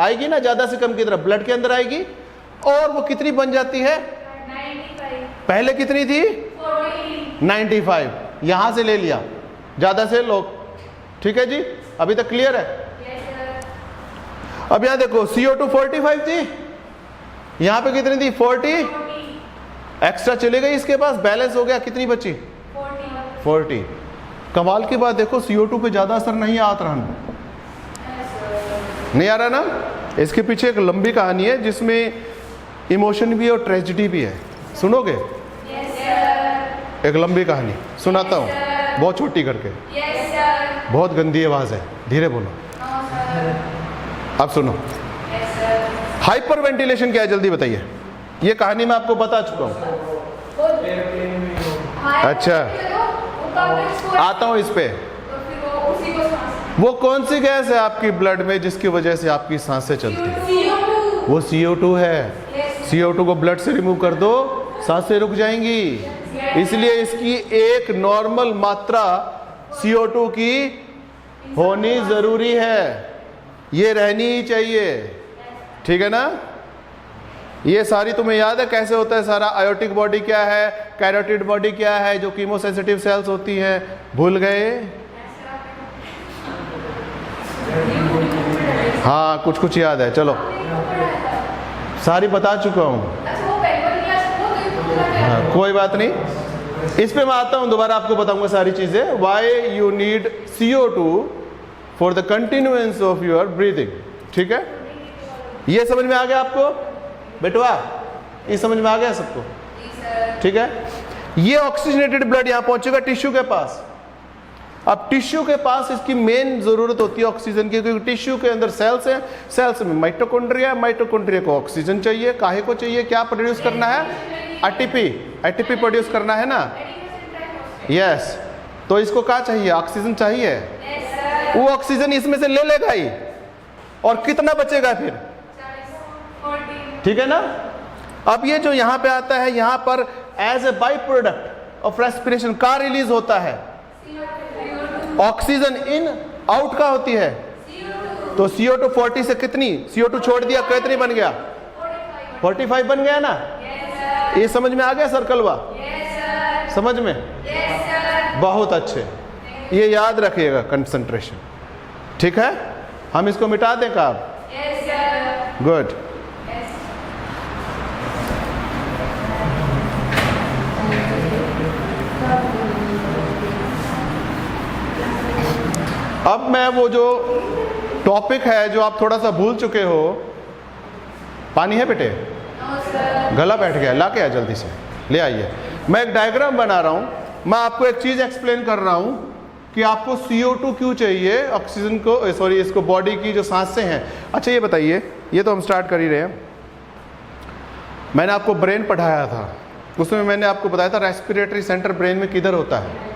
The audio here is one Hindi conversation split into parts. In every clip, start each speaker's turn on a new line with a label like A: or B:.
A: आएगी ना ज्यादा से कम की तरफ, ब्लड के अंदर आएगी और वो कितनी बन जाती है?
B: 95।
A: पहले कितनी थी? 95। यहां से ले लिया ज्यादा से लो। ठीक है जी, अभी तक क्लियर है? अब यहां देखो CO2 45 थी, यहां पे कितनी थी? 40। एक्स्ट्रा चले गई इसके पास, बैलेंस हो गया, कितनी बची? 40। कमाल की बात देखो, CO2 पे ज्यादा असर नहीं आता रहा, नहीं आ रहा ना। इसके पीछे एक लंबी कहानी है जिसमें इमोशन भी और ट्रेजेडी भी है, सुनोगे? एक लंबी कहानी सुनाता हूँ, बहुत छोटी करके। बहुत गंदी आवाज है, धीरे बोलो। अब सुनो। हाइपर वेंटिलेशन क्या है, जल्दी बताइए। ये कहानी मैं आपको बता चुका हूँ। अच्छा, आता हूँ इस पे। वो कौन सी गैस है आपकी ब्लड में जिसकी वजह से आपकी सांसें चलती हैं? वो CO2 है। CO2 को ब्लड से रिमूव कर दो, सांसें रुक जाएंगी। इसलिए इसकी एक नॉर्मल मात्रा CO2 की होनी जरूरी है, ये रहनी ही चाहिए। ठीक है ना? ये सारी तुम्हें याद है कैसे होता है सारा? आयोटिक बॉडी क्या है, कैरोटिड बॉडी क्या है, जो कीमोसेंसिटिव सेल्स होती हैं, भूल गए? हाँ, कुछ कुछ याद है, चलो सारी बता चुका हूँ। हाँ, कोई बात नहीं, इस पे मैं आता हूँ, दोबारा आपको बताऊंगा सारी चीजें। Why you need CO2 for the continuance of your breathing. ठीक है, ये समझ में आ गया आपको बेटवा? ये समझ में आ गया सबको? ठीक है। ये ऑक्सीजनेटेड ब्लड यहां पहुंचेगा टिश्यू के पास। अब टिश्यू के पास इसकी मेन जरूरत होती है ऑक्सीजन की, क्योंकि टिश्यू के अंदर सेल्स हैं, सेल्स में माइटोकॉन्ड्रिया, माइटोकॉन्ड्रिया को ऑक्सीजन चाहिए। काहे को चाहिए? क्या प्रोड्यूस करना है? ATP प्रोड्यूस करना है ना। यस, तो इसको क्या चाहिए? ऑक्सीजन चाहिए। वो ऑक्सीजन इसमें से ले लेगा ही, और कितना बचेगा फिर? ठीक है ना। अब ये जो यहां पे आता है, यहां पर as a by product of respiration का रिलीज होता है ऑक्सीजन, इन आउट का होती है। तो CO2 40 से कितनी? CO2 छोड़ दिया, कितनी बन गया? 45 बन गया ना। ये समझ में आ गया सर्कलवा? समझ में? बहुत अच्छे, ये याद रखिएगा कंसंट्रेशन। ठीक है, हम इसको मिटा दें का? गुड। अब मैं वो जो टॉपिक है जो आप थोड़ा सा भूल चुके हो, पानी है बेटे? गला बैठ गया, ला के आ जल्दी से, ले आइए। मैं एक डायग्राम बना रहा हूं, मैं आपको एक चीज एक्सप्लेन कर रहा हूं कि आपको CO2 क्यों चाहिए ऑक्सीजन को, सॉरी इसको, बॉडी की जो सांसें हैं। अच्छा ये बताइए, ये तो हम स्टार्ट कर ही रहे हैं। मैंने आपको ब्रेन पढ़ाया था, उसमें मैंने आपको बताया था रेस्पिरेटरी सेंटर ब्रेन में किधर होता है?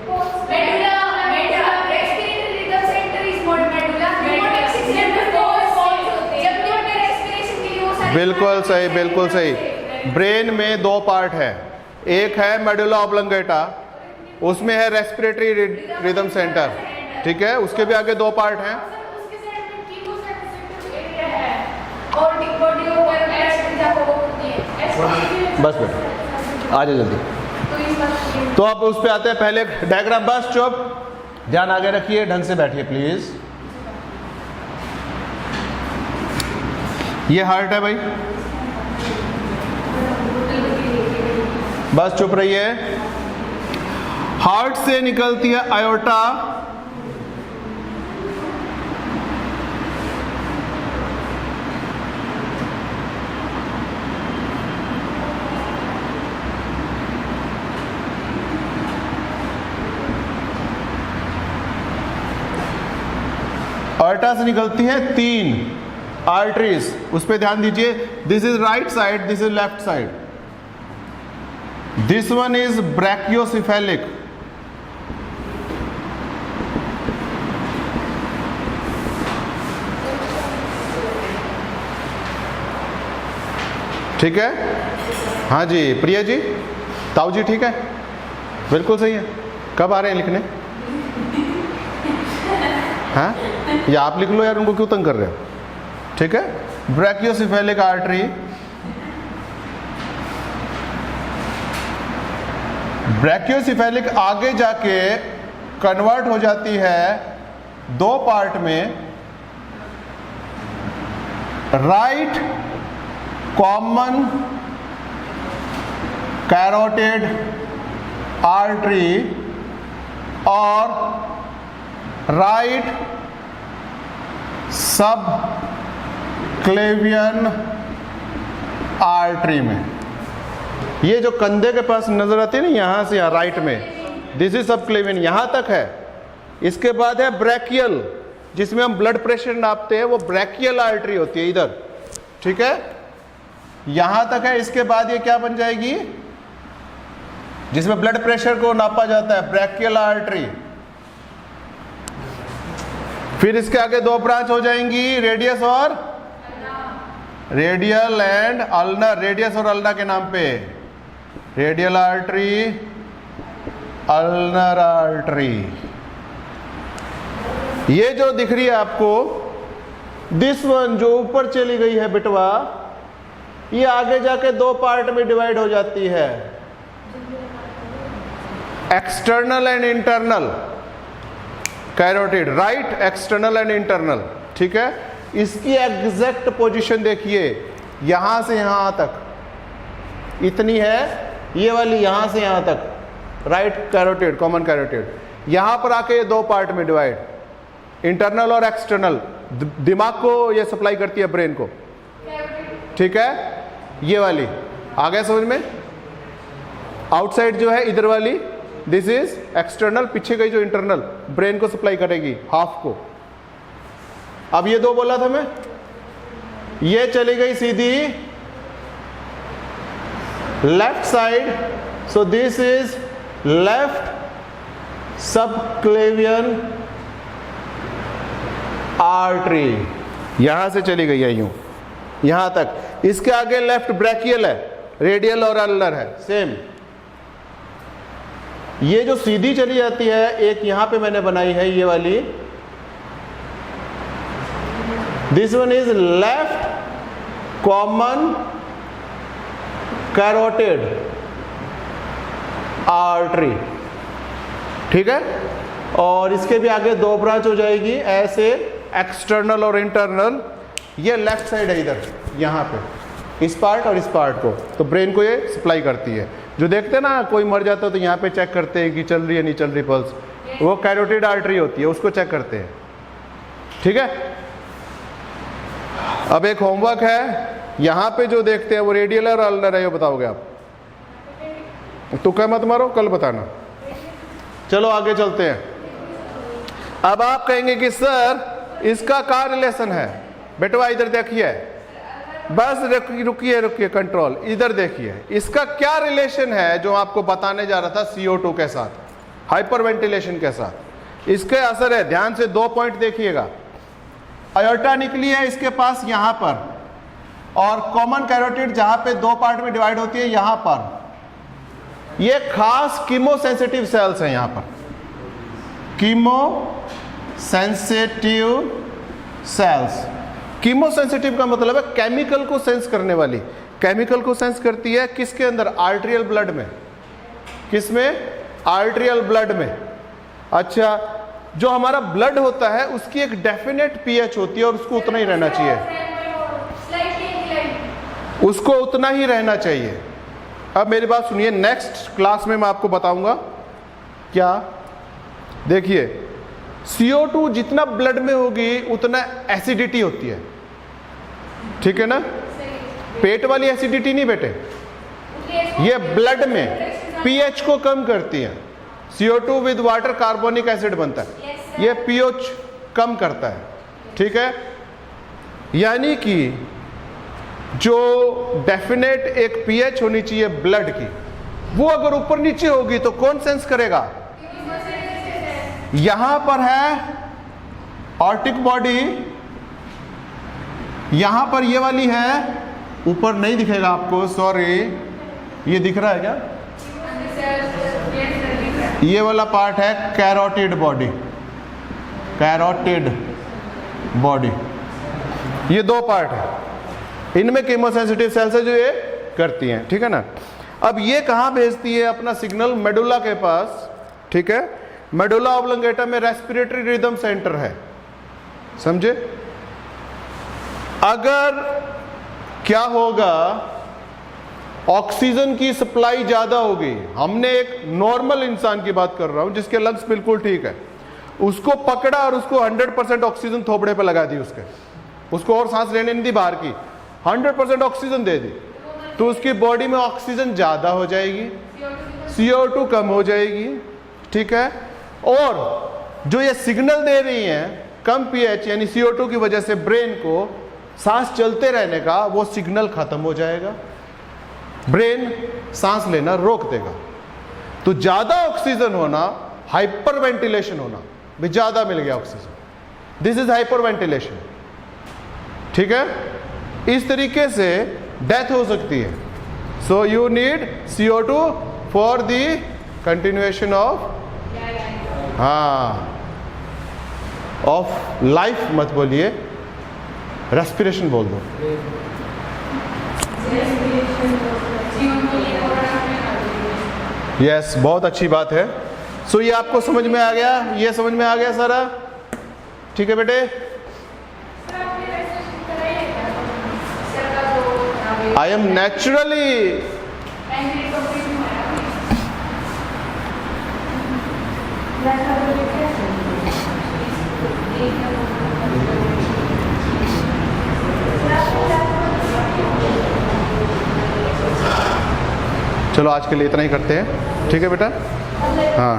A: बिल्कुल सही, बिल्कुल सही। ब्रेन में दो पार्ट है, एक है मेडुला ऑब्लंगेटा, उसमें है रेस्पिरेटरी रिदम सेंटर। ठीक है, उसके भी आगे दो पार्ट हैं। बस बेटा आ जाए जल्दी। तो अब उस पे आते हैं, पहले डायग्राम। बस चुप, ध्यान आगे रखिए, ढंग से बैठिए प्लीज। ये हार्ट है भाई, बस चुप रहिए। हार्ट से निकलती है आयोटा, आयोटा से निकलती है 3 आर्टरीज, उस पे ध्यान दीजिए। This is right side, this is left side. This one is brachiocephalic, ठीक है? हाँ जी प्रिया जी, ताऊ जी, ठीक है, बिल्कुल सही है। कब आ रहे हैं लिखने? हाँ, या आप लिख लो यार, उनको क्यों तंग कर रहे हो? ठीक है, ब्रैकियोसेफेलिक आर्टरी, ब्रैकियोसेफेलिक आगे जाके कन्वर्ट हो जाती है दो पार्ट में, राइट कॉमन कैरोटिड आर्टरी और राइट सब क्लेवियन आर्टरी में। ये जो कंधे के पास नजर आती है ना, यहां से यहां राइट में, दिस इज सब क्लेवियन, यहां तक है। इसके बाद है ब्रैकियल, जिसमें हम ब्लड प्रेशर नापते हैं, वो ब्रैकियल आर्टरी होती है इधर, ठीक है, यहां तक है। इसके बाद ये क्या बन जाएगी, जिसमें ब्लड प्रेशर को नापा जाता है, ब्रैकियल आर्टरी। फिर इसके आगे दो ब्रांच हो जाएंगी, रेडियस और रेडियल एंड अल्नर, रेडियस और अल्नर के नाम पे, रेडियल आर्टरी, अल्नर आर्टरी। ये जो दिख रही है आपको, दिस वन जो ऊपर चली गई है बिटवा, ये आगे जाके दो पार्ट में डिवाइड हो जाती है, external and internal carotid, right, external and internal, ठीक है। इसकी एग्जैक्ट पोजीशन देखिए, यहां से यहां तक इतनी है, ये वाली यहां से यहां तक, राइट कैरोटिड, कॉमन कैरोटिड। यहां पर आके ये दो पार्ट में डिवाइड, इंटरनल और एक्सटर्नल, दिमाग को ये सप्लाई करती है ब्रेन को, ठीक है। ये वाली आ गया समझ में, आउटसाइड जो है इधर वाली, दिस इज एक्सटर्नल, पीछे गई जो इंटरनल, ब्रेन को सप्लाई करेगी, हाफ को। अब ये दो बोला था मैं, ये चली गई सीधी left side, so this is left subclavian artery, यहां से चली गई है यूं यहां तक। इसके आगे लेफ्ट ब्रैकियल है, रेडियल और अल्नर है, सेम। ये जो सीधी चली जाती है, एक यहां पे मैंने बनाई है ये वाली, this one is left common carotid artery, ठीक है। और इसके भी आगे दो ब्रांच हो जाएगी ऐसे, एक्सटर्नल और इंटरनल। ये लेफ्ट साइड है इधर, यहां पे, इस पार्ट और इस पार्ट को, तो ब्रेन को ये सप्लाई करती है। जो देखते हैं ना, कोई मर जाता है तो यहाँ पे चेक करते हैं कि चल रही है नहीं चल रही पल्स, वो कैरोटिड आर्टरी होती है, उसको चेक करते हैं, ठीक है। अब एक होमवर्क है, यहाँ पे जो देखते हैं वो रेडियल और अल्नर है, ये बताओगे आप, तो क्या मत मारो, कल बताना। चलो आगे चलते हैं। अब आप कहेंगे कि सर इसका क्या रिलेशन है, बेटवा इधर देखिए, बस रुकिए कंट्रोल, इधर देखिए, इसका क्या रिलेशन है जो आपको बताने जा रहा था CO2 के साथ, हाइपर वेंटिलेशन के साथ। इसके असर है, ध्यान से दो पॉइंट देखिएगा। अयोर्टा निकली है इसके पास यहां पर, और कॉमन कैरोटिड जहां पे दो पार्ट में डिवाइड होती है यहां पर। ये खास कीमोसेंसिटिव सेल्स हैं यहां पर, कीमोसेंसिटिव सेल्स। कीमोसेंसिटिव का मतलब है केमिकल को सेंस करने वाली। केमिकल को सेंस करती है किसके अंदर, आर्टेरियल ब्लड में। किसमें, आर्टेरियल ब्लड में। अच्छा, जो हमारा ब्लड होता है उसकी एक डेफिनेट पीएच होती है और उसको उतना ही रहना चाहिए, उसको उतना ही रहना चाहिए। अब मेरी बात सुनिए, नेक्स्ट क्लास में मैं आपको बताऊंगा क्या। देखिए, CO2 जितना ब्लड में होगी उतना एसिडिटी होती है, ठीक है ना। पेट वाली एसिडिटी नहीं बेटे, ये ब्लड में पीएच को कम करती है। CO2 with water carbonic acid बनता है, ये पीएच कम करता है, ठीक है। यानी कि जो डेफिनेट एक पीएच होनी चाहिए ब्लड की, वो अगर ऊपर नीचे होगी तो कौन सेंस करेगा। यहां पर है ऑर्टिक बॉडी, यहां पर ये वाली है, ऊपर नहीं दिखेगा आपको, सॉरी, ये दिख रहा है क्या, ये वाला पार्ट है कैरोटिड बॉडी, कैरोटिड बॉडी, ये दो पार्ट है, इनमें कीमोसेंसिटिव सेल्स है जो ये करती हैं, ठीक है ना। अब ये कहाँ भेजती है अपना सिग्नल? मेडुला के पास, ठीक है। मेडुला ऑब्लोंगेटा में रेस्पिरेटरी रिदम सेंटर है, समझे। अगर क्या होगा, ऑक्सीजन की सप्लाई ज्यादा होगी, हमने एक नॉर्मल इंसान की बात कर रहा हूं जिसके लंग्स बिल्कुल ठीक है, उसको पकड़ा और उसको 100% ऑक्सीजन थोपड़े पे लगा दी, उसको और सांस लेने नहीं दी, बाहर की 100% ऑक्सीजन दे दी, तो उसकी बॉडी में ऑक्सीजन ज्यादा हो जाएगी, CO2 कम हो जाएगी, ठीक है। और जो ये सिग्नल दे रही है कम pH यानी CO2 की वजह से ब्रेन को सांस चलते रहने का, वो सिग्नल खत्म हो जाएगा, ब्रेन सांस लेना रोक देगा। तो ज्यादा ऑक्सीजन होना हाइपर वेंटिलेशन होना, भी ज्यादा मिल गया oxygen, this is hyper ventilation, ठीक है। इस तरीके से डेथ हो सकती है। So you need CO2 for the continuation of, हाँ, ऑफ लाइफ मत बोलिए, रेस्पिरेशन बोल दो। यस, बहुत अच्छी बात है। सो ये आपको समझ में आ गया, ये समझ में आ गया सारा, ठीक है बेटे। आई एम नेचुरली, चलो आज के लिए इतना ही करते हैं, ठीक है बेटा। हाँ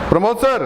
A: प्रमोद सर,